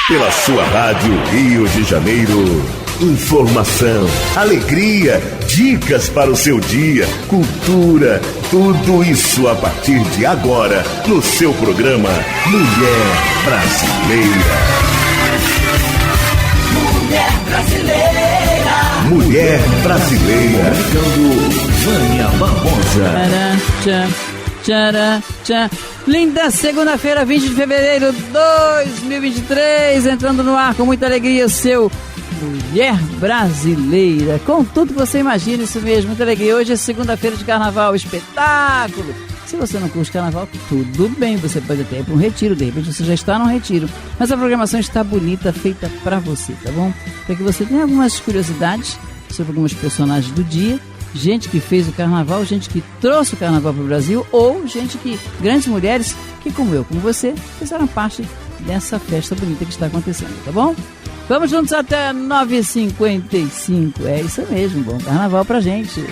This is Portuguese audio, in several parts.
Pela sua rádio Rio de Janeiro, informação, alegria, dicas para o seu dia, cultura, tudo isso a partir de agora no seu programa Mulher Brasileira. Mulher Brasileira. Mulher Brasileira. Vânia Barbosa. Tcharam, tchá. Linda segunda-feira, 20 de fevereiro de 2023, entrando no ar com muita alegria, seu Mulher Brasileira, com tudo que você imagina, isso mesmo, muita alegria. Hoje é segunda-feira de carnaval, espetáculo. Se você não curte carnaval, tudo bem, você pode até ir para um retiro, de repente você já está num retiro, mas a programação está bonita, feita para você, tá bom? Para que você tenha algumas curiosidades sobre alguns personagens do dia, gente que fez o carnaval, gente que trouxe o carnaval para o Brasil, ou gente que, grandes mulheres que, como eu, como você, fizeram parte dessa festa bonita que está acontecendo, tá bom? Vamos juntos até 9h55, é isso mesmo, bom carnaval pra gente.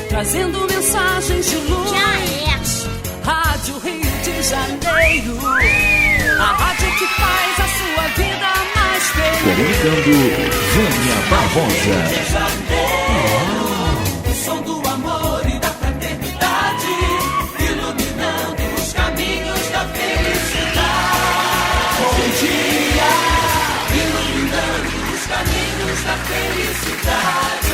Trazendo mensagens de luz. Rádio Rio de Janeiro, a rádio que faz a sua vida mais feliz. Comunicando Vânia Barbosa. O som do amor e da fraternidade, iluminando os caminhos da felicidade. Bom dia, iluminando os caminhos da felicidade.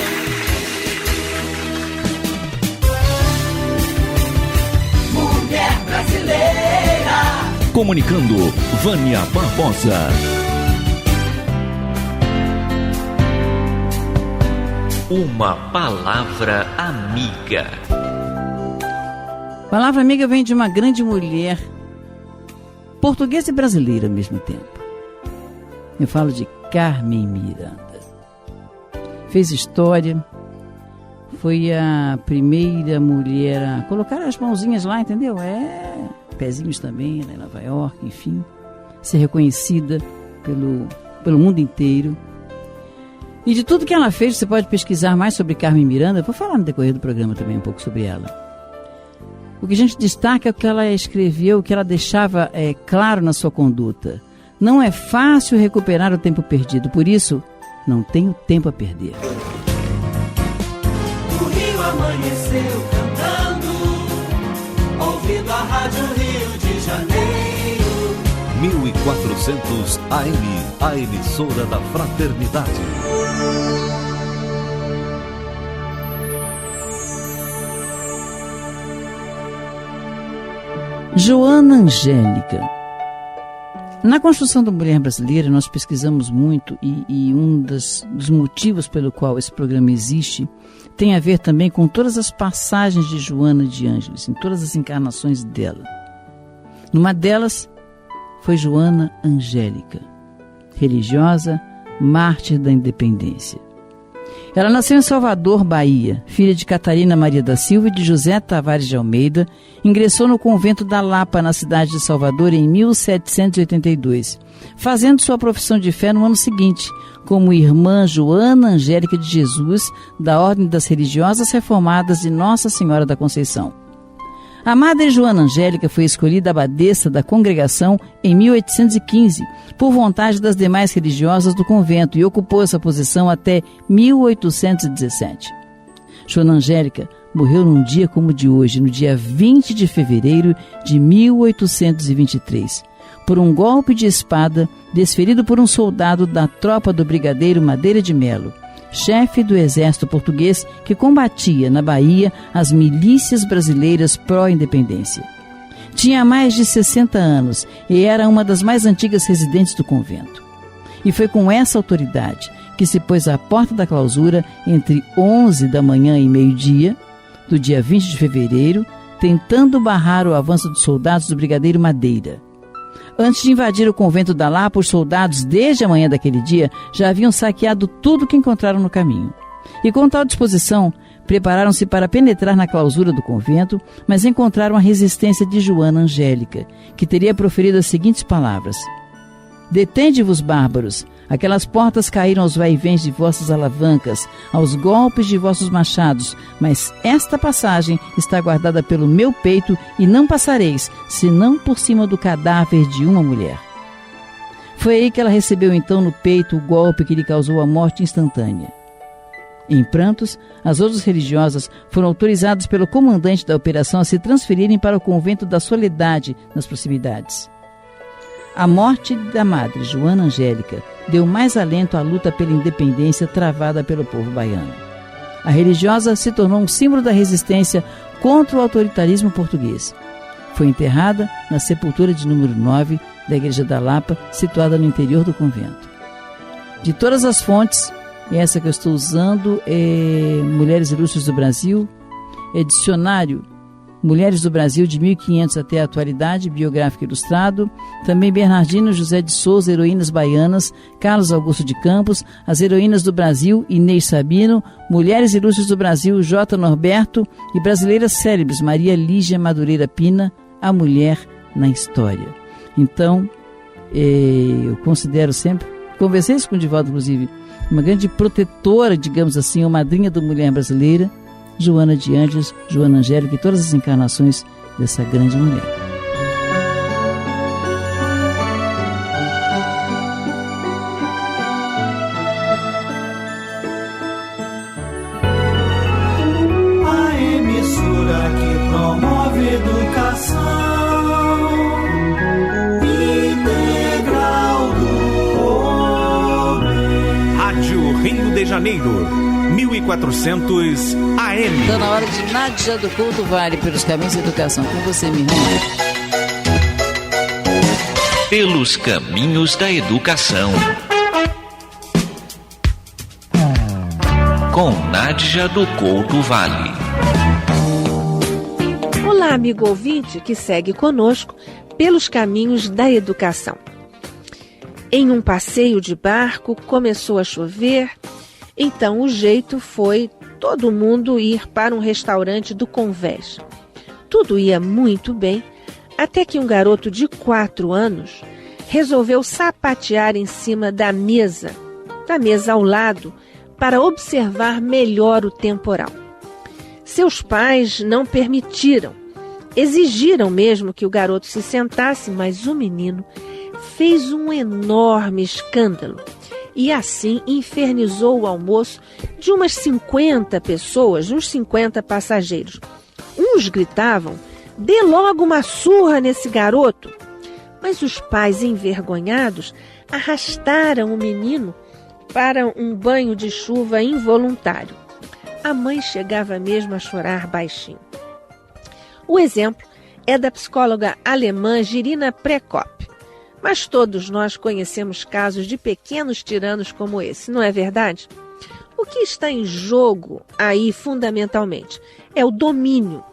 Brasileira. Comunicando Vânia Barbosa. Uma palavra amiga. Palavra amiga vem de uma grande mulher, portuguesa e brasileira ao mesmo tempo. Eu falo de Carmen Miranda. Fez história, foi a primeira mulher a colocar as mãozinhas lá, entendeu? Pezinhos também, lá em Nova York, enfim. Ser reconhecida pelo mundo inteiro. E de tudo que ela fez, você pode pesquisar mais sobre Carmen Miranda. Vou falar no decorrer do programa também um pouco sobre ela. O que a gente destaca é o que ela escreveu, o que ela deixava claro na sua conduta. Não é fácil recuperar o tempo perdido, por isso, não tenho tempo a perder. Amanheceu cantando, ouvindo a Rádio Rio de Janeiro. 1400 AM, a emissora da fraternidade. Joana Angélica. Na construção da mulher brasileira, nós pesquisamos muito e um dos motivos pelo qual esse programa existe tem a ver também com todas as passagens de Joana de Ângeles, em todas as encarnações dela. Numa delas foi Joana Angélica, religiosa, mártir da independência. Ela nasceu em Salvador, Bahia, filha de Catarina Maria da Silva e de José Tavares de Almeida. Ingressou no convento da Lapa, na cidade de Salvador, em 1782, fazendo sua profissão de fé no ano seguinte, como irmã Joana Angélica de Jesus, da Ordem das Religiosas Reformadas de Nossa Senhora da Conceição. A Madre Joana Angélica foi escolhida abadesa da congregação em 1815, por vontade das demais religiosas do convento, e ocupou essa posição até 1817. Joana Angélica morreu num dia como o de hoje, no dia 20 de fevereiro de 1823, por um golpe de espada desferido por um soldado da tropa do brigadeiro Madeira de Melo, chefe do exército português que combatia na Bahia as milícias brasileiras pró-independência. Tinha mais de 60 anos e era uma das mais antigas residentes do convento. E foi com essa autoridade que se pôs à porta da clausura entre 11 da manhã e meio-dia, do dia 20 de fevereiro, tentando barrar o avanço dos soldados do brigadeiro Madeira. Antes de invadir o convento da Lapa, os soldados, desde a manhã daquele dia, já haviam saqueado tudo que encontraram no caminho. E com tal disposição, prepararam-se para penetrar na clausura do convento, mas encontraram a resistência de Joana Angélica, que teria proferido as seguintes palavras: "Detende-vos, bárbaros! Aquelas portas caíram aos vai-vens de vossas alavancas, aos golpes de vossos machados, mas esta passagem está guardada pelo meu peito e não passareis, senão por cima do cadáver de uma mulher." Foi aí que ela recebeu então no peito o golpe que lhe causou a morte instantânea. Em prantos, as outras religiosas foram autorizadas pelo comandante da operação a se transferirem para o convento da Soledade, nas proximidades. A morte da Madre Joana Angélica deu mais alento à luta pela independência travada pelo povo baiano. A religiosa se tornou um símbolo da resistência contra o autoritarismo português. Foi enterrada na sepultura de número 9 da Igreja da Lapa, situada no interior do convento. De todas as fontes, essa que eu estou usando é Mulheres Ilustres do Brasil, é dicionário Mulheres do Brasil de 1500 até a atualidade, biográfico ilustrado, também Bernardino José de Souza, Heroínas Baianas, Carlos Augusto de Campos, As Heroínas do Brasil, Inês Sabino, Mulheres Ilustres do Brasil, J. Norberto e Brasileiras Célebres, Maria Lígia Madureira Pina, A Mulher na História. Então, eu considero sempre, conversei isso com o Divaldo, inclusive, uma grande protetora, digamos assim, ou madrinha da mulher brasileira, Joana de Ângeles, Joana Angélica e todas as encarnações dessa grande mulher. A emissora que promove educação integral do homem. Rádio Rio de Janeiro, 1400 AM. Então, na hora de Nádia do Couto Vale, pelos caminhos da educação. Com você, minha irmã. Pelos caminhos da educação. Com Nádia do Couto Vale. Olá, amigo ouvinte que segue conosco pelos caminhos da educação. Em um passeio de barco, começou a chover. Então o jeito foi todo mundo ir para um restaurante do convés. Tudo ia muito bem, até que um garoto de 4 anos resolveu sapatear em cima da mesa ao lado, para observar melhor o temporal. Seus pais não permitiram, exigiram mesmo que o garoto se sentasse, mas o menino fez um enorme escândalo. E assim infernizou o almoço de umas 50 pessoas, uns 50 passageiros. Uns gritavam: "Dê logo uma surra nesse garoto!" Mas os pais, envergonhados, arrastaram o menino para um banho de chuva involuntário. A mãe chegava mesmo a chorar baixinho. O exemplo é da psicóloga alemã Girina Prekop. Mas todos nós conhecemos casos de pequenos tiranos como esse, não é verdade? O que está em jogo aí, fundamentalmente, é o domínio,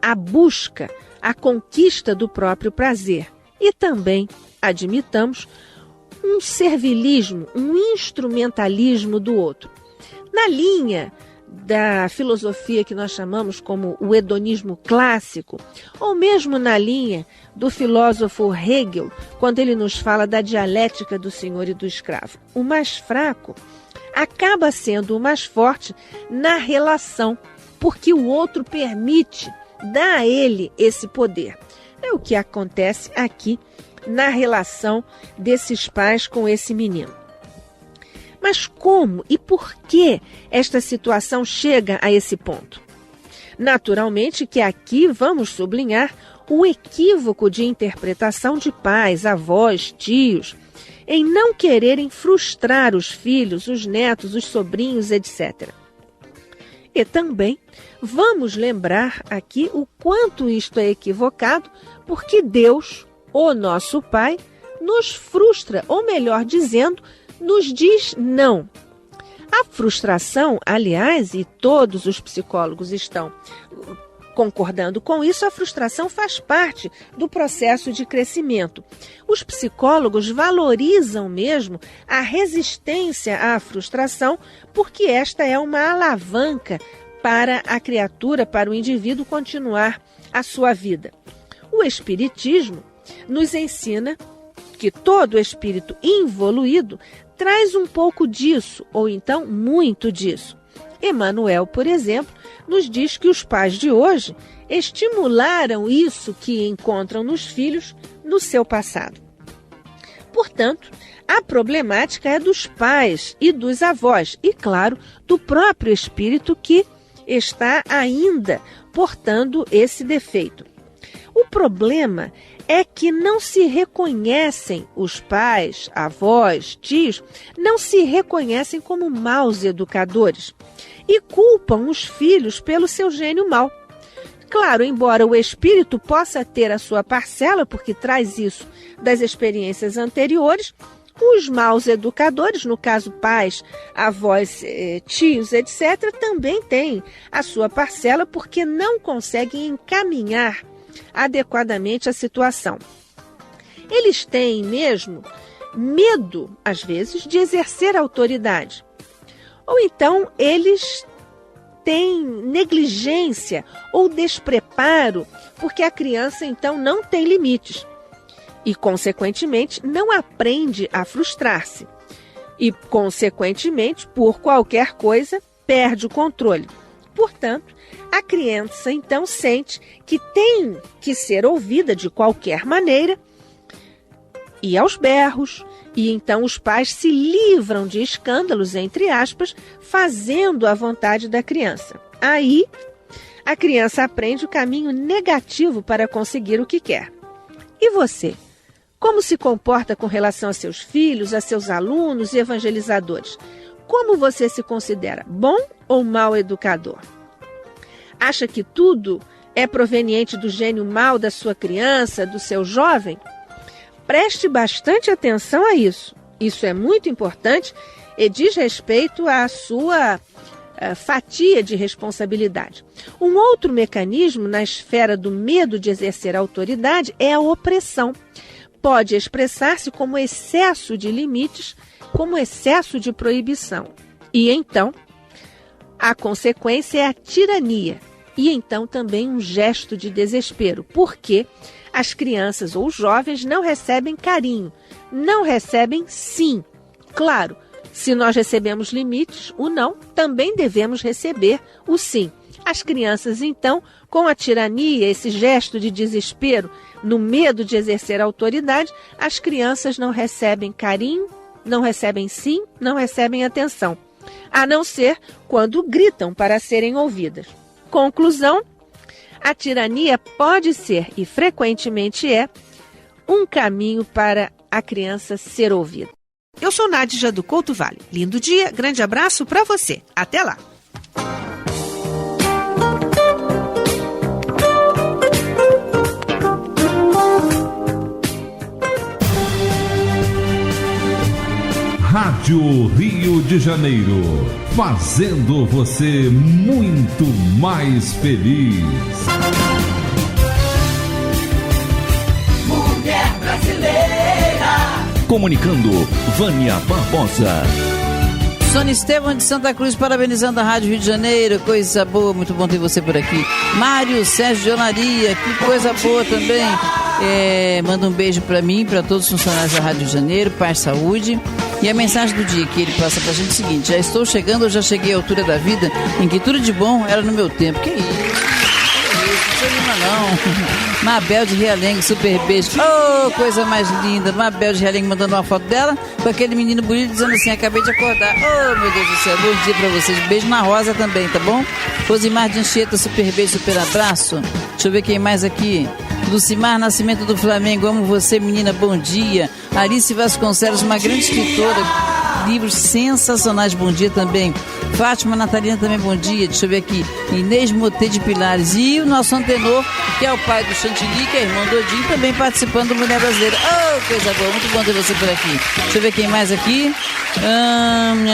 a busca, a conquista do próprio prazer e também, admitamos, um servilismo, um instrumentalismo do outro. Na linha da filosofia que nós chamamos como o hedonismo clássico, ou mesmo na linha do filósofo Hegel, quando ele nos fala da dialética do senhor e do escravo. O mais fraco acaba sendo o mais forte na relação, porque o outro permite dá a ele esse poder. É o que acontece aqui na relação desses pais com esse menino. Mas como e por que esta situação chega a esse ponto? Naturalmente que aqui vamos sublinhar o equívoco de interpretação de pais, avós, tios, em não quererem frustrar os filhos, os netos, os sobrinhos, etc. E também vamos lembrar aqui o quanto isto é equivocado, porque Deus, o nosso Pai, nos frustra, ou melhor dizendo, nos diz não. A frustração, aliás, e todos os psicólogos estão concordando com isso, a frustração faz parte do processo de crescimento. Os psicólogos valorizam mesmo a resistência à frustração, porque esta é uma alavanca para a criatura, para o indivíduo continuar a sua vida. O Espiritismo nos ensina que todo espírito involuído traz um pouco disso, ou então muito disso. Emmanuel, por exemplo, nos diz que os pais de hoje estimularam isso que encontram nos filhos no seu passado. Portanto, a problemática é dos pais e dos avós, e, claro, do próprio espírito que está ainda portando esse defeito. O problema é que não se reconhecem os pais, avós, tios, não se reconhecem como maus educadores e culpam os filhos pelo seu gênio mau. Claro, embora o espírito possa ter a sua parcela, porque traz isso das experiências anteriores, os maus educadores, no caso pais, avós, tios, etc., também têm a sua parcela porque não conseguem encaminhar adequadamente a situação. Eles têm mesmo medo, às vezes, de exercer autoridade. Ou então eles têm negligência ou despreparo, porque a criança então não tem limites e, consequentemente, não aprende a frustrar-se e, consequentemente, por qualquer coisa, perde o controle. Portanto, a criança então sente que tem que ser ouvida de qualquer maneira e aos berros, e então os pais se livram de escândalos, entre aspas, fazendo a vontade da criança. Aí, a criança aprende o caminho negativo para conseguir o que quer. E você? Como se comporta com relação a seus filhos, a seus alunos e evangelizadores? Como você se considera, bom ou mau educador? Acha que tudo é proveniente do gênio mau da sua criança, do seu jovem? Preste bastante atenção a isso. Isso é muito importante e diz respeito à sua fatia de responsabilidade. Um outro mecanismo na esfera do medo de exercer autoridade é a opressão. Pode expressar-se como excesso de limites, como excesso de proibição. E então, a consequência é a tirania. E então também um gesto de desespero, porque as crianças ou os jovens não recebem carinho, não recebem sim. Claro, se nós recebemos limites, o não, também devemos receber o sim. As crianças, então, com a tirania, esse gesto de desespero, no medo de exercer a autoridade, as crianças não recebem carinho, não recebem sim, não recebem atenção, a não ser quando gritam para serem ouvidas. Conclusão, a tirania pode ser, e frequentemente é, um caminho para a criança ser ouvida. Eu sou Nádia do Couto Vale. Lindo dia, grande abraço para você. Até lá! Rádio Rio de Janeiro, fazendo você muito mais feliz. Mulher brasileira. Comunicando, Vânia Barbosa. Sônia Estevam de Santa Cruz, parabenizando a Rádio Rio de Janeiro. Coisa boa, muito bom ter você por aqui. Mário Sérgio de Olaria, que coisa boa também. Manda um beijo para mim, para todos os funcionários da Rádio Rio de Janeiro, paz, saúde. E a mensagem do dia que ele passa pra gente é o seguinte: já estou chegando, eu já cheguei à altura da vida em que tudo de bom era no meu tempo. Que isso? seu Lima não. Mabel de Realengo, super beijo. Oh, coisa mais linda. Mabel de Realengo mandando uma foto dela com aquele menino bonito dizendo assim, acabei de acordar. Oh, meu Deus do céu, bom dia pra vocês. Beijo na Rosa também, tá bom? Rosimar de Anchieta, super beijo, super abraço. Deixa eu ver quem mais aqui. Lucimar Nascimento do Flamengo, amo você, menina, bom dia. Alice Vasconcelos, uma grande escritora, livros sensacionais, bom dia também. Fátima Natalina também, bom dia. Deixa eu ver aqui, Inês Motê de Pilares. E o nosso antenor, que é o pai do Chantilly, que é irmão do Odin, também participando do Mulher Brasileira. Oh, coisa boa, muito bom ter você por aqui. Deixa eu ver quem mais aqui.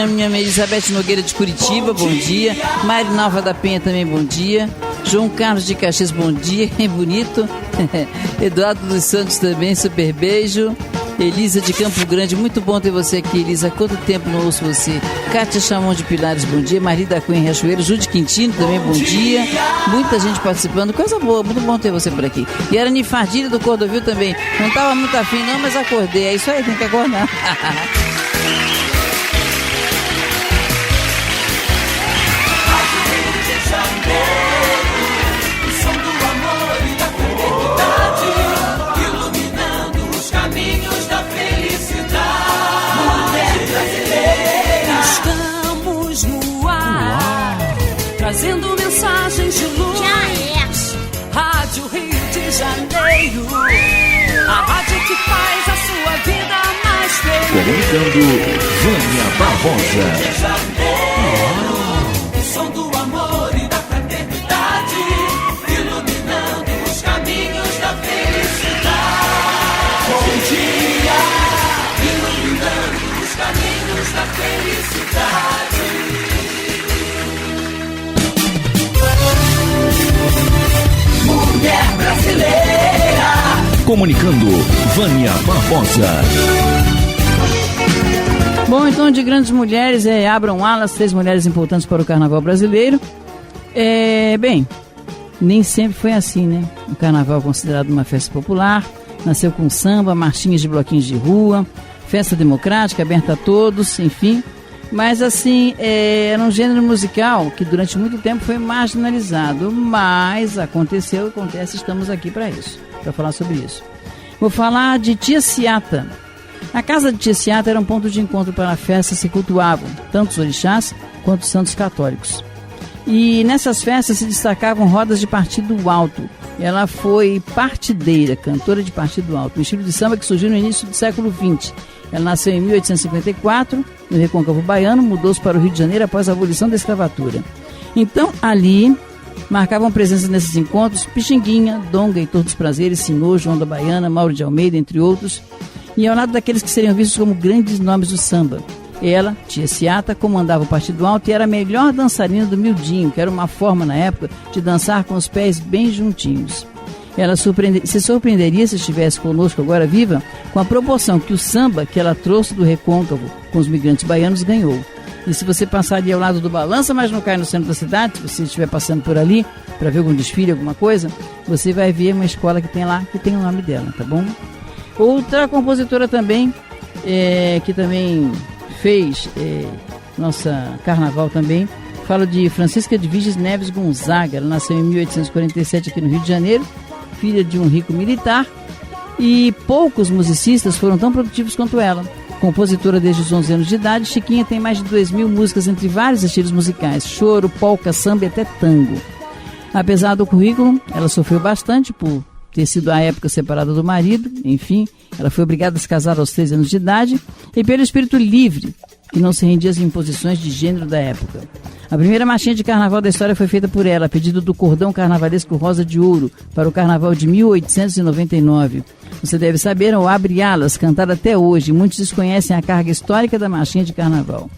Minha Elizabeth Nogueira de Curitiba, bom dia. Marinalva da Penha também, bom dia. João Carlos de Caxias, bom dia, que bonito. Eduardo dos Santos também, super beijo. Elisa de Campo Grande, muito bom ter você aqui, Elisa. Quanto tempo não ouço você? Cátia Chamon de Pilares, bom dia. Maria da Cunha Riachuelo, Jude Quintino também, bom dia. Muita gente participando, coisa boa, muito bom ter você por aqui. E Arani Fardilha do Cordovil também. Não estava muito afim não, mas acordei. É isso aí, tem que acordar. Trazendo mensagens de luz. Rádio Rio de Janeiro, a rádio que faz a sua vida mais feliz. Comunicando Vânia Barbosa. O som do amor e da fraternidade, iluminando os caminhos da felicidade. Bom dia, iluminando os caminhos da felicidade. Mulher Brasileira. Comunicando Vânia Barbosa. Bom, então de grandes mulheres, abram alas, 3 mulheres importantes para o carnaval brasileiro. Bem, nem sempre foi assim, né? O carnaval é considerado uma festa popular, nasceu com samba, marchinhas de bloquinhos de rua, festa democrática, aberta a todos, enfim. Mas assim, era um gênero musical que durante muito tempo foi marginalizado, mas acontece, estamos aqui para isso, para falar sobre isso. Vou falar de Tia Ciata. A casa de Tia Ciata era um ponto de encontro para a festa, se cultuavam tanto os orixás quanto os santos católicos. E nessas festas se destacavam rodas de partido alto. Ela foi partideira, cantora de partido alto, um estilo de samba que surgiu no início do século XX. Ela nasceu em 1854, no Recôncavo Baiano, mudou-se para o Rio de Janeiro após a abolição da escravatura. Então, ali, marcavam presença nesses encontros Pixinguinha, Dom Heitor dos Prazeres, Senhor, João da Baiana, Mauro de Almeida, entre outros, e ao lado daqueles que seriam vistos como grandes nomes do samba. Ela, Tia Ciata, comandava o partido alto e era a melhor dançarina do miudinho, que era uma forma, na época, de dançar com os pés bem juntinhos. Ela se surpreenderia se estivesse conosco agora viva com a proporção que o samba que ela trouxe do Recôncavo com os migrantes baianos ganhou. E se você passar ali ao lado do Balança, mas não cai no centro da cidade, se você estiver passando por ali para ver algum desfile, alguma coisa, você vai ver uma escola que tem lá, que tem o nome dela, tá bom? Outra compositora também, que também fez nossa carnaval também, falo de Francisca de Viges Neves Gonzaga. Ela nasceu em 1847 aqui no Rio de Janeiro, filha de um rico militar, e poucos musicistas foram tão produtivos quanto ela. Compositora desde os 11 anos de idade, Chiquinha tem mais de 2.000 músicas entre vários estilos musicais, choro, polca, samba e até tango. Apesar do currículo, ela sofreu bastante por ter sido à época separada do marido, enfim, ela foi obrigada a se casar aos 13 anos de idade, e pelo espírito livre, que não se rendia às imposições de gênero da época. A primeira marchinha de carnaval da história foi feita por ela, a pedido do cordão carnavalesco Rosa de Ouro, para o carnaval de 1899. Você deve saber, ao Abre Alas, cantada até hoje, muitos desconhecem a carga histórica da marchinha de carnaval.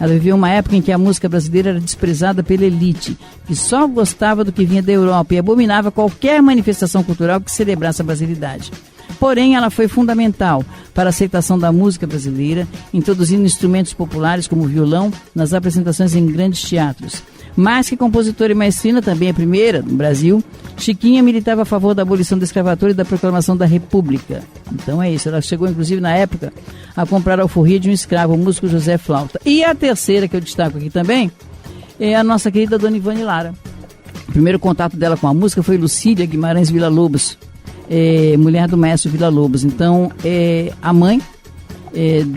Ela viveu uma época em que a música brasileira era desprezada pela elite, que só gostava do que vinha da Europa e abominava qualquer manifestação cultural que celebrasse a brasilidade. Porém, ela foi fundamental para a aceitação da música brasileira, introduzindo instrumentos populares como o violão nas apresentações em grandes teatros. Mais que compositora e maestrina, também a primeira no Brasil, Chiquinha militava a favor da abolição da escravatura e da proclamação da República. Então é isso, ela chegou inclusive na época a comprar a alforria de um escravo, o músico José Flauta. E a terceira que eu destaco aqui também é a nossa querida Dona Ivane Lara. O primeiro contato dela com a música foi Lucília Guimarães Villa-Lobos, mulher do maestro Villa-Lobos. Então, a mãe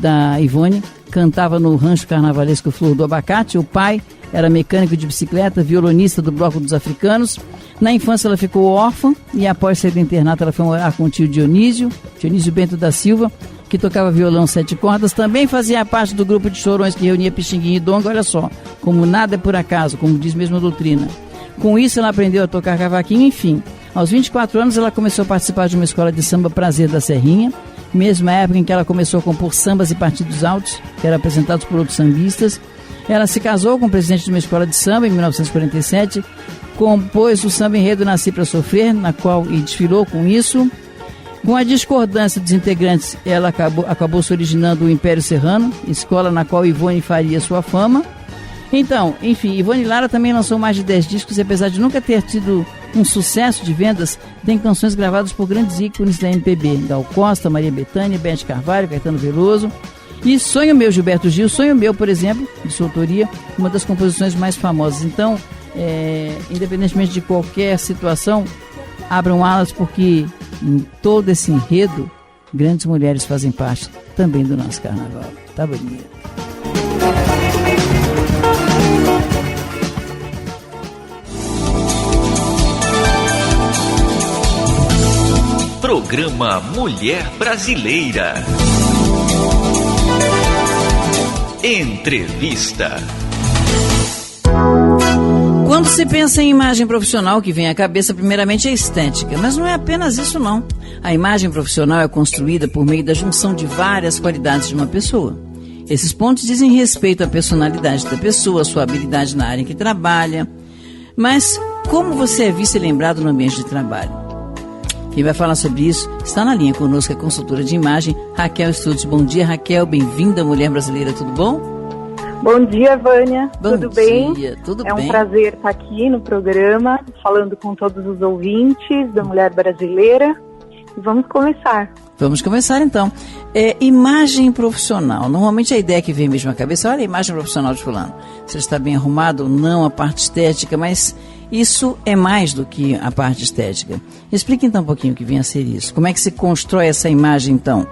da Ivone cantava no rancho carnavalesco Flor do Abacate. O pai era mecânico de bicicleta, violonista do Bloco dos Africanos. Na infância ela ficou órfã e após sair do internato ela foi morar com o tio Dionísio Bento da Silva, que tocava violão 7 cordas. Também fazia parte do grupo de chorões que reunia Pixinguinha e Donga. Olha só, como nada é por acaso, como diz mesmo a doutrina. Com isso ela aprendeu a tocar cavaquinho, enfim. Aos 24 anos ela começou a participar de uma escola de samba Prazer da Serrinha, mesma época em que ela começou a compor sambas e partidos altos, que eram apresentados por outros sambistas. Ela se casou com o presidente de uma escola de samba em 1947, compôs o samba enredo Nasci Pra Sofrer, na qual e desfilou com isso. Com a discordância dos integrantes, ela acabou se originando o Império Serrano, escola na qual Ivone faria sua fama. Então, enfim, Ivone Lara também lançou mais de 10 discos e apesar de nunca ter tido um sucesso de vendas, tem canções gravadas por grandes ícones da MPB, Gal Costa, Maria Bethânia, Beth Carvalho, Caetano Veloso. E Sonho Meu, Gilberto Gil. Sonho Meu, por exemplo, de sua autoria, uma das composições mais famosas. Então, independentemente de qualquer situação, abram alas, porque em todo esse enredo, grandes mulheres fazem parte também do nosso carnaval. Tá bonito. Programa Mulher Brasileira. Entrevista. Quando se pensa em imagem profissional, o que vem à cabeça primeiramente é estética, mas não é apenas isso não. A imagem profissional é construída por meio da junção de várias qualidades de uma pessoa. Esses pontos dizem respeito à personalidade da pessoa, sua habilidade na área em que trabalha. Mas como você é visto e lembrado no ambiente de trabalho? Quem vai falar sobre isso está na linha conosco, a consultora de imagem, Raquel Estudos. Bom dia, Raquel. Bem-vinda, Mulher Brasileira. Tudo bom? Bom dia, Vânia. Tudo bem? Tudo bem. É bem. Um prazer estar aqui no programa, falando com todos os ouvintes da Mulher Brasileira. E vamos começar. Vamos começar, então. Imagem profissional. Normalmente a ideia que vem mesmo à cabeça, olha a imagem profissional de fulano. Se ele está bem arrumado ou não, a parte estética, mas isso é mais do que a parte estética. Explique então um pouquinho o que vem a ser isso. Como é que se constrói essa imagem, então?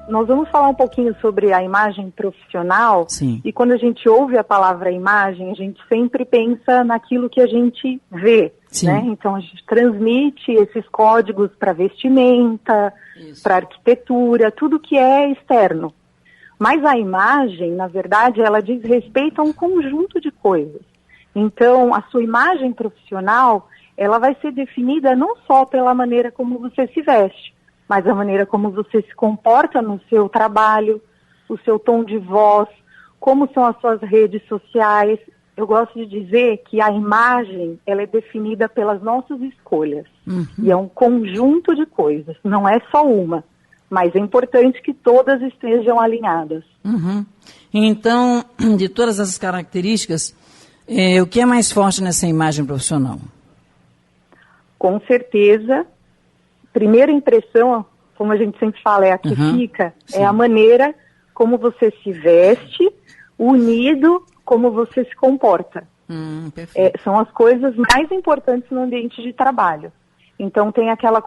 Nós vamos falar um pouquinho sobre a imagem profissional. Sim. E quando a gente ouve a palavra imagem, a gente sempre pensa naquilo que a gente vê. Sim. Né? Então a gente transmite esses códigos para vestimenta, para arquitetura, tudo que é externo. Mas a imagem, na verdade, ela diz respeito a um conjunto de coisas. Então, a sua imagem profissional, ela vai ser definida não só pela maneira como você se veste, mas a maneira como você se comporta no seu trabalho, o seu tom de voz, como são as suas redes sociais. Eu gosto de dizer que a imagem, ela é definida pelas nossas escolhas. Uhum. E é um conjunto de coisas, não é só uma. Mas é importante que todas estejam alinhadas. Uhum. Então, de todas essas características, o que é mais forte nessa imagem profissional? Com certeza, primeira impressão, como a gente sempre fala, é a que fica, sim. É a maneira como você se veste, unido como você se comporta. São as coisas mais importantes no ambiente de trabalho. Então tem aquela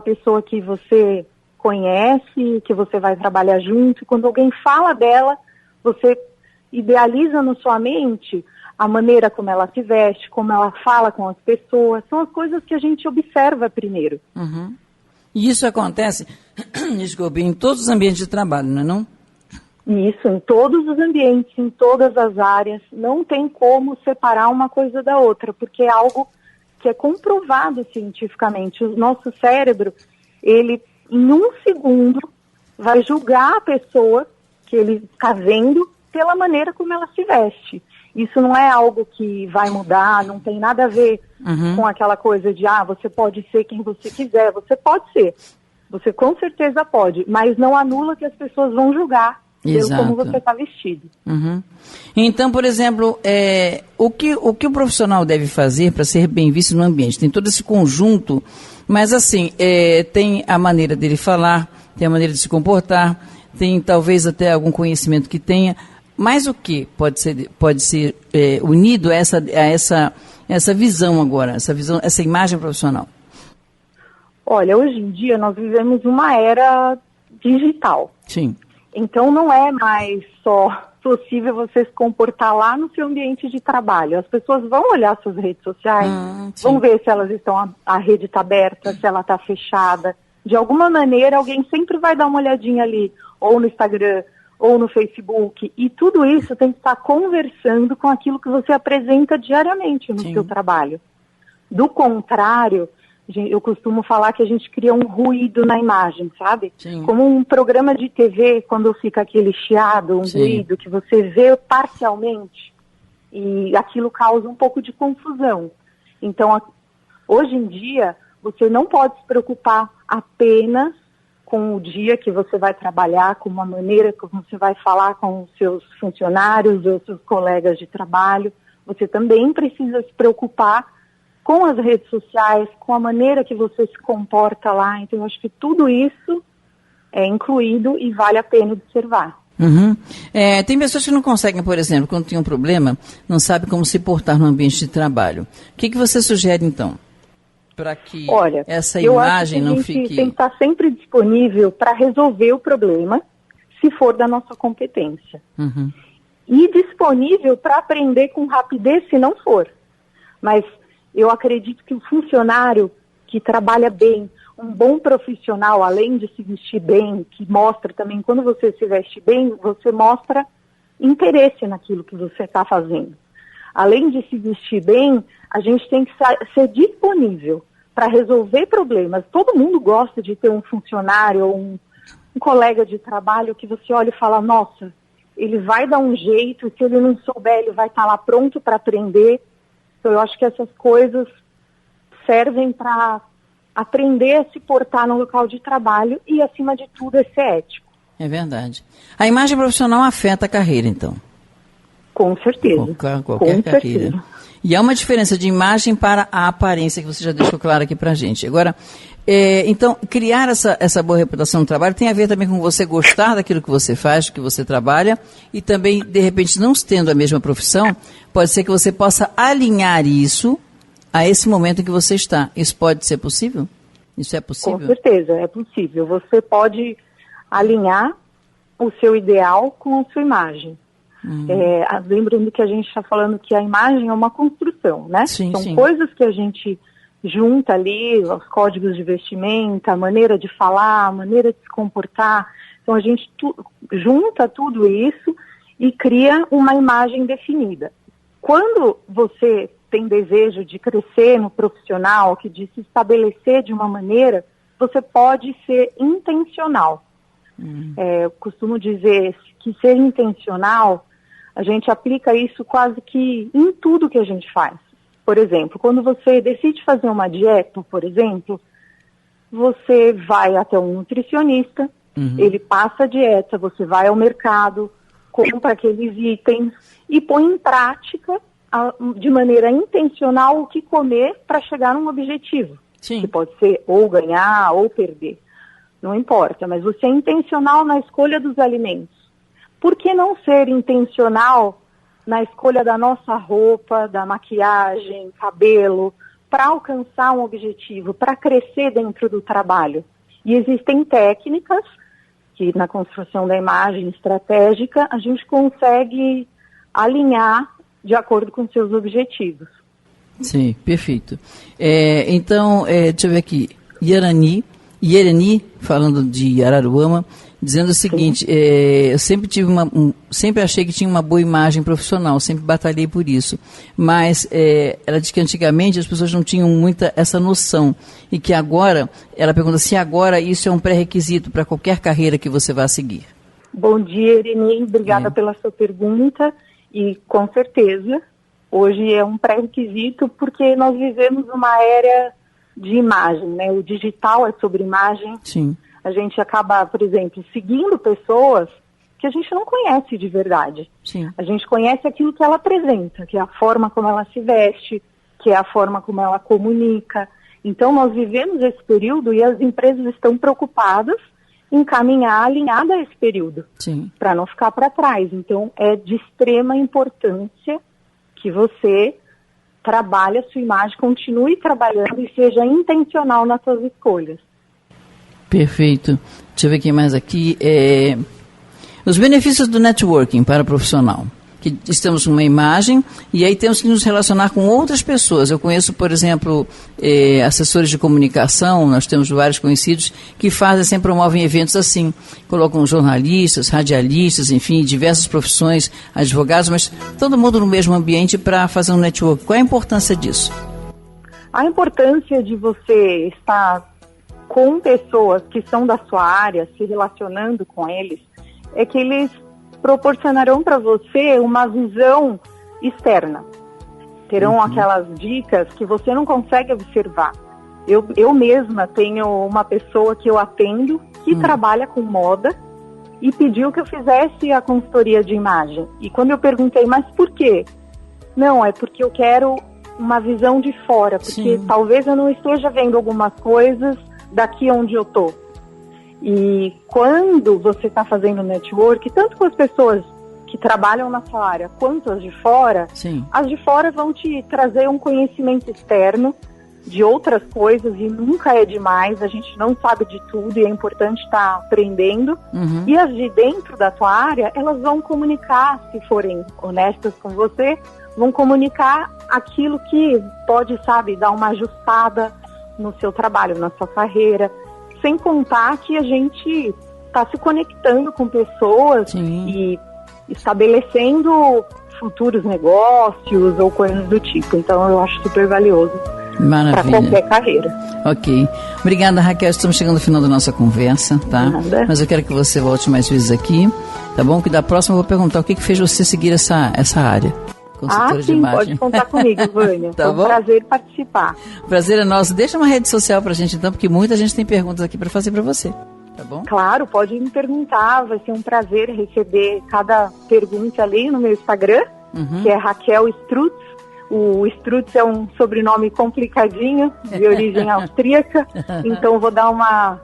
pessoa que você conhece, que você vai trabalhar junto, quando alguém fala dela, você idealiza na sua mente a maneira como ela se veste, como ela fala com as pessoas, são as coisas que a gente observa primeiro. Uhum. E isso acontece, desculpe, em todos os ambientes de trabalho, não é não? Isso, em todos os ambientes, em todas as áreas, não tem como separar uma coisa da outra, porque é algo que é comprovado cientificamente. O nosso cérebro, ele, em um segundo, vai julgar a pessoa que ele está vendo pela maneira como ela se veste. Isso não é algo que vai mudar, não tem nada a ver com aquela coisa de, você pode ser quem você quiser. Você pode ser, você com certeza pode, mas não anula que as pessoas vão julgar pelo como você está vestido. Uhum. Então, por exemplo, o que o profissional deve fazer para ser bem visto no ambiente? Tem todo esse conjunto, mas assim, tem a maneira dele falar, tem a maneira de se comportar, tem talvez até algum conhecimento que tenha, Mas o que pode ser unido a essa visão agora, essa imagem profissional? Olha, hoje em dia nós vivemos uma era digital. Sim. Então não é mais só possível você se comportar lá no seu ambiente de trabalho. As pessoas vão olhar suas redes sociais, vão ver se elas estão, a rede está aberta, se ela está fechada. De alguma maneira, alguém sempre vai dar uma olhadinha ali, ou no Instagram, ou no Facebook. E tudo isso tem que estar conversando com aquilo que você apresenta diariamente no seu trabalho. Do contrário, eu costumo falar que a gente cria um ruído na imagem, sabe? Sim. Como um programa de TV, quando fica aquele chiado, um ruído que você vê parcialmente, e aquilo causa um pouco de confusão. Então, hoje em dia, você não pode se preocupar apenas com o dia que você vai trabalhar, com uma maneira que você vai falar com os seus funcionários ou seus colegas de trabalho. Você também precisa se preocupar com as redes sociais, com a maneira que você se comporta lá. Então, eu acho que tudo isso é incluído e vale a pena observar. Uhum. Tem pessoas que não conseguem, por exemplo, quando tem um problema, não sabe como se portar no ambiente de trabalho. O que você sugere, então, para que essa imagem não fique... A gente tem que estar sempre disponível para resolver o problema, se for da nossa competência. Uhum. E disponível para aprender com rapidez, se não for. Mas eu acredito que o funcionário que trabalha bem, um bom profissional, além de se vestir bem, que mostra também, quando você se veste bem, você mostra interesse naquilo que você está fazendo. Além de se vestir bem, a gente tem que ser disponível para resolver problemas. Todo mundo gosta de ter um funcionário ou um colega de trabalho que você olha e fala, nossa, ele vai dar um jeito, e se ele não souber, ele vai estar lá pronto para aprender. Então, eu acho que essas coisas servem para aprender a se portar no local de trabalho e, acima de tudo, é ser ético. É verdade. A imagem profissional afeta a carreira, então? Com certeza. Qualquer carreira. Certeza. E há uma diferença de imagem para a aparência, que você já deixou claro aqui para a gente. Agora, então, criar essa boa reputação no trabalho tem a ver também com você gostar daquilo que você faz, que você trabalha, e também, de repente, não tendo a mesma profissão, pode ser que você possa alinhar isso a esse momento em que você está. Isso pode ser possível? Isso é possível? Com certeza, é possível. Você pode alinhar o seu ideal com a sua imagem. Lembrando que a gente está falando que a imagem é uma construção, né? Sim, São coisas que a gente junta ali, os códigos de vestimenta, a maneira de falar, a maneira de se comportar. Então a gente junta tudo isso e cria uma imagem definida. Quando você tem desejo de crescer no profissional, de se estabelecer de uma maneira, você pode ser intencional. Eu costumo dizer que ser intencional, a gente aplica isso quase que em tudo que a gente faz. Por exemplo, quando você decide fazer uma dieta, por exemplo, você vai até um nutricionista, ele passa a dieta, você vai ao mercado, compra aqueles itens e põe em prática, de maneira intencional, o que comer para chegar num objetivo. Sim. Que pode ser ou ganhar ou perder. Não importa, mas você é intencional na escolha dos alimentos. Por que não ser intencional na escolha da nossa roupa, da maquiagem, cabelo, para alcançar um objetivo, para crescer dentro do trabalho? E existem técnicas que na construção da imagem estratégica a gente consegue alinhar de acordo com seus objetivos. Sim, perfeito. Então, deixa eu ver aqui, Yerani, falando de Araruama, dizendo o seguinte, eu sempre achei que tinha uma boa imagem profissional, sempre batalhei por isso, mas ela diz que antigamente as pessoas não tinham muita essa noção, e que agora, ela pergunta se agora isso é um pré-requisito para qualquer carreira que você vá seguir. Bom dia, Irene, obrigada pela sua pergunta, e com certeza, hoje é um pré-requisito porque nós vivemos uma era de imagem, né? O digital é sobre imagem. Sim. A gente acaba, por exemplo, seguindo pessoas que a gente não conhece de verdade. Sim. A gente conhece aquilo que ela apresenta, que é a forma como ela se veste, que é a forma como ela comunica. Então, nós vivemos esse período e as empresas estão preocupadas encaminhar alinhada a esse período, para não ficar para trás. Então, é de extrema importância que você trabalhe a sua imagem, continue trabalhando e seja intencional nas suas escolhas. Perfeito. Deixa eu ver quem mais aqui. Os benefícios do networking para o profissional. Que estamos com uma imagem e aí temos que nos relacionar com outras pessoas. Eu conheço, por exemplo, assessores de comunicação, nós temos vários conhecidos que promovem eventos assim, colocam jornalistas, radialistas, enfim, diversas profissões, advogados, mas todo mundo no mesmo ambiente para fazer um network. Qual é a importância disso? A importância de você estar com pessoas que são da sua área, se relacionando com eles, é que eles proporcionarão para você uma visão externa. Terão aquelas dicas que você não consegue observar. Eu mesma tenho uma pessoa que eu atendo que trabalha com moda e pediu que eu fizesse a consultoria de imagem. E quando eu perguntei, mas por quê? Não, é porque eu quero uma visão de fora, porque talvez eu não esteja vendo algumas coisas daqui onde eu tô. E quando você está fazendo network, tanto com as pessoas que trabalham na sua área quanto as de fora, as de fora vão te trazer um conhecimento externo de outras coisas e nunca é demais, a gente não sabe de tudo e é importante estar aprendendo. E as de dentro da tua área, elas vão comunicar, se forem honestas com você, vão comunicar aquilo que pode, dar uma ajustada no seu trabalho, na sua carreira. Sem contar que a gente está se conectando com pessoas e estabelecendo futuros negócios ou coisas do tipo. Então, eu acho super valioso para qualquer carreira. Ok. Obrigada, Raquel. Estamos chegando ao final da nossa conversa, tá? Nada. Mas eu quero que você volte mais vezes aqui, tá bom? Que da próxima eu vou perguntar o que fez você seguir essa área. Sim, pode contar comigo, Vânia. Tá Foi um prazer participar. O prazer é nosso. Deixa uma rede social pra gente, então, porque muita gente tem perguntas aqui para fazer para você, tá bom? Claro, pode me perguntar. Vai ser um prazer receber cada pergunta ali no meu Instagram, que é Raquel Strutz. O Strutz é um sobrenome complicadinho, de origem austríaca, então vou dar uma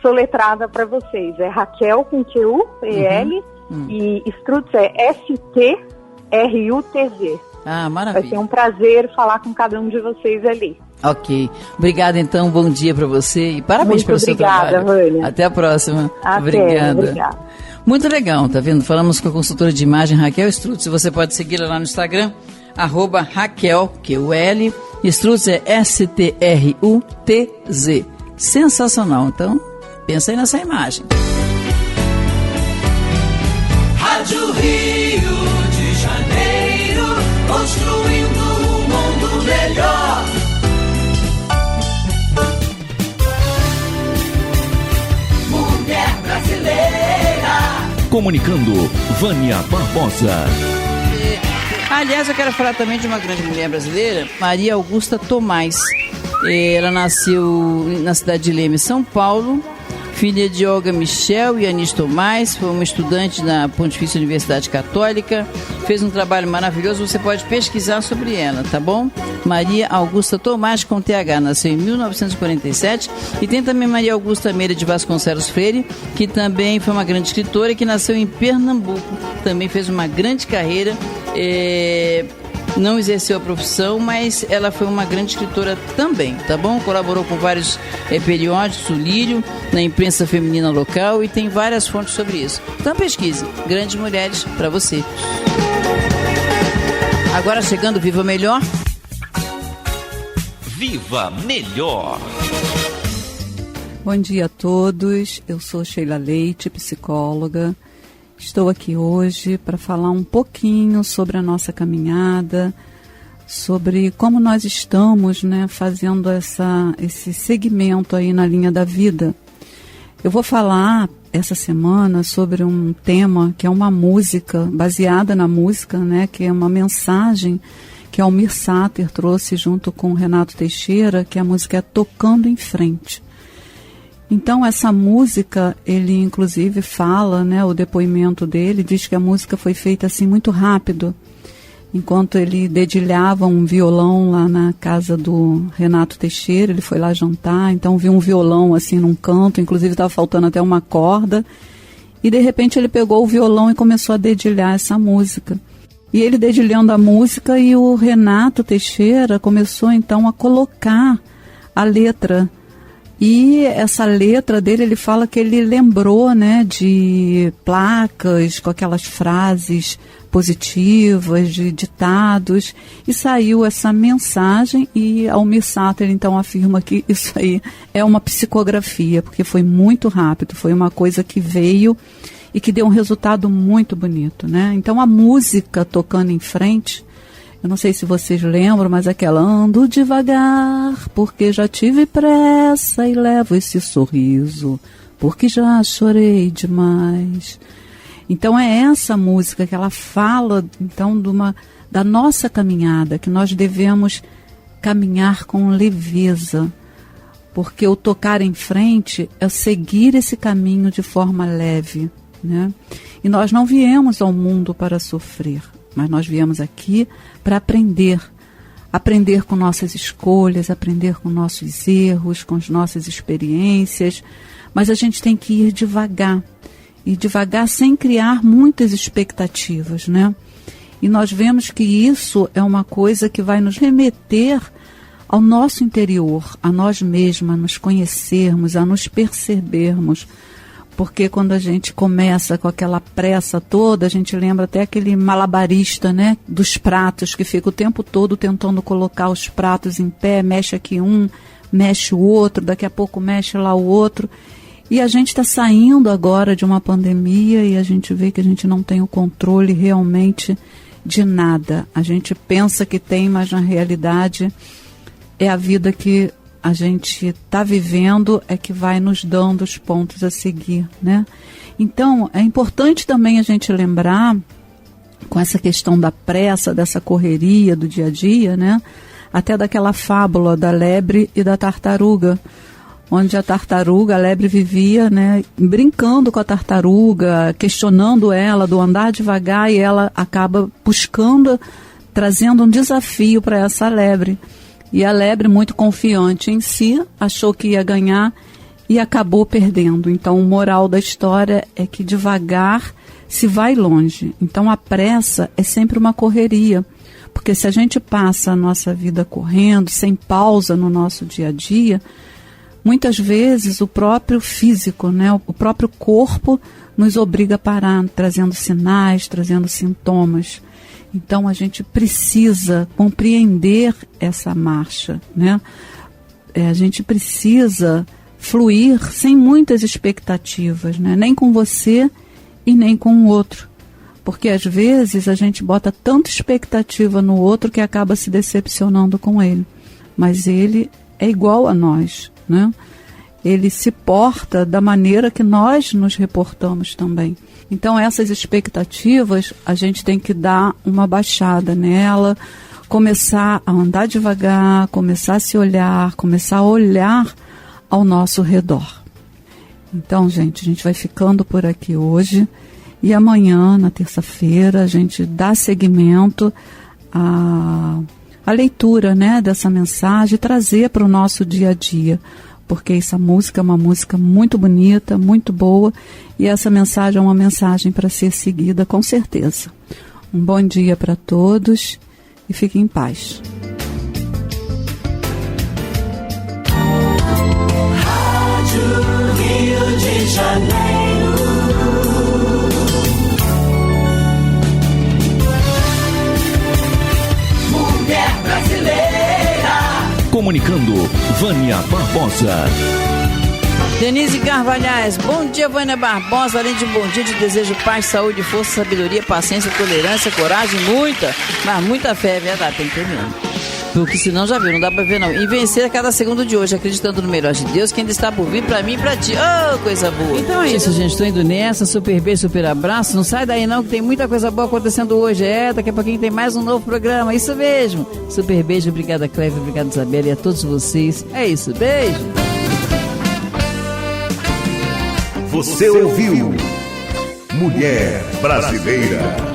soletrada para vocês. É Raquel com Q-U-E-L e Strutz é S-T-R-U-T-Z. Maravilha. Vai ser um prazer falar com cada um de vocês ali. Ok. Obrigada, então. Bom dia para você e parabéns pelo seu trabalho. Obrigada, Vânia. Até a próxima. Obrigada. Muito legal, tá vendo? Falamos com a consultora de imagem Raquel Strutz. Você pode segui-la lá no Instagram, @Raquel, Q-U-L, Strutz é S-T-R-U-T-Z. Sensacional. Então, pensa aí nessa imagem. Rádio Rio de Janeiro, construindo um mundo melhor. Mulher brasileira. Comunicando, Vânia Barbosa. Aliás, eu quero falar também de uma grande mulher brasileira, Maria Augusta Tomás. Ela nasceu na cidade de Leme, São Paulo, filha de Olga Michel e Anis Tomás, foi uma estudante na Pontifícia Universidade Católica, fez um trabalho maravilhoso, você pode pesquisar sobre ela, tá bom? Maria Augusta Tomás com TH, nasceu em 1947, e tem também Maria Augusta Meira de Vasconcelos Freire, que também foi uma grande escritora e que nasceu em Pernambuco, também fez uma grande carreira, não exerceu a profissão, mas ela foi uma grande escritora também, tá bom? Colaborou com vários periódicos, o Lírio, na imprensa feminina local e tem várias fontes sobre isso. Então pesquise, Grandes Mulheres para você. Agora chegando, Viva Melhor. Viva Melhor. Bom dia a todos, eu sou Sheila Leite, psicóloga. Estou aqui hoje para falar um pouquinho sobre a nossa caminhada, sobre como nós estamos, fazendo esse segmento aí na linha da vida. Eu vou falar essa semana sobre um tema que é uma música, baseada na música, que é uma mensagem que Almir Sater trouxe junto com Renato Teixeira, que a música é Tocando em Frente. Então essa música, ele inclusive fala, o depoimento dele, diz que a música foi feita assim muito rápido. enquanto ele dedilhava um violão lá na casa do Renato Teixeira. Ele foi lá jantar, então viu um violão assim num canto, inclusive estava faltando até uma corda, e de repente ele pegou o violão e começou a dedilhar essa música. E ele dedilhando a música, e o Renato Teixeira começou então a colocar a letra. E essa letra dele, ele fala que ele lembrou, né, de placas com aquelas frases positivas, de ditados, e saiu essa mensagem. E Almir Sater então afirma que isso aí é uma psicografia, porque foi muito rápido, foi uma coisa que veio e que deu um resultado muito bonito, né? Então a música tocando em frente, eu não sei se vocês lembram, mas aquela ando devagar, porque já tive pressa, e levo esse sorriso, porque já chorei demais. Então é essa música que ela fala então da nossa caminhada, que nós devemos caminhar com leveza, porque o tocar em frente é seguir esse caminho de forma leve, né? E nós não viemos ao mundo para sofrer, mas nós viemos aqui para aprender com nossas escolhas, aprender com nossos erros, com as nossas experiências, mas a gente tem que ir devagar, e devagar sem criar muitas expectativas, né? E nós vemos que isso é uma coisa que vai nos remeter ao nosso interior, a nós mesmos, a nos conhecermos, a nos percebermos. Porque quando a gente começa com aquela pressa toda, a gente lembra até aquele malabarista, né, dos pratos, que fica o tempo todo tentando colocar os pratos em pé, mexe aqui um, mexe o outro, daqui a pouco mexe lá o outro. E a gente está saindo agora de uma pandemia e a gente vê que a gente não tem o controle realmente de nada. A gente pensa que tem, mas na realidade é a vida que a gente está vivendo é que vai nos dando os pontos a seguir, né? Então, é importante também a gente lembrar, com essa questão da pressa, dessa correria do dia a dia, né? Até daquela fábula da lebre e da tartaruga, onde a lebre vivia, né, brincando com a tartaruga, questionando ela do andar devagar, e ela acaba buscando, trazendo um desafio para essa lebre. E a lebre, muito confiante em si, achou que ia ganhar e acabou perdendo. Então, o moral da história é que devagar se vai longe. Então, a pressa é sempre uma correria. Porque se a gente passa a nossa vida correndo, sem pausa no nosso dia a dia, muitas vezes o próprio físico, né, o próprio corpo nos obriga a parar, trazendo sinais, trazendo sintomas. Então, a gente precisa compreender essa marcha, né? A gente precisa fluir sem muitas expectativas, né? Nem com você e nem com o outro. Porque, às vezes, a gente bota tanta expectativa no outro que acaba se decepcionando com ele. Mas ele é igual a nós, né? Ele se porta da maneira que nós nos reportamos também. Então, essas expectativas, a gente tem que dar uma baixada nela, começar a andar devagar, começar a se olhar, começar a olhar ao nosso redor. Então, gente, a gente vai ficando por aqui hoje, e amanhã, na terça-feira, a gente dá seguimento à leitura, né, dessa mensagem, trazer para o nosso dia a dia. Porque essa música é uma música muito bonita, muito boa, e essa mensagem é uma mensagem para ser seguida, com certeza. Um bom dia para todos e fiquem em paz. Rádio Rio de Janeiro. Mulher brasileira. Comunicando, Vânia Barbosa. Denise Carvalhais, bom dia, Vânia Barbosa. Além de um bom dia, te desejo paz, saúde, força, sabedoria, paciência, tolerância, coragem, muita fé, é verdade, tem que ter mesmo. Porque senão já viu, não dá pra ver não. E vencer a cada segundo de hoje, acreditando no melhor de Deus, que ainda está por vir pra mim e pra ti. Oh, coisa boa. Então é isso, gente, tô indo nessa, super beijo, super abraço. Não sai daí não, que tem muita coisa boa acontecendo hoje. Daqui a pouquinho tem mais um novo programa, isso mesmo. Super beijo, obrigada Clévia, obrigada Isabela e a todos vocês. É isso, beijo. Você ouviu Mulher Brasileira.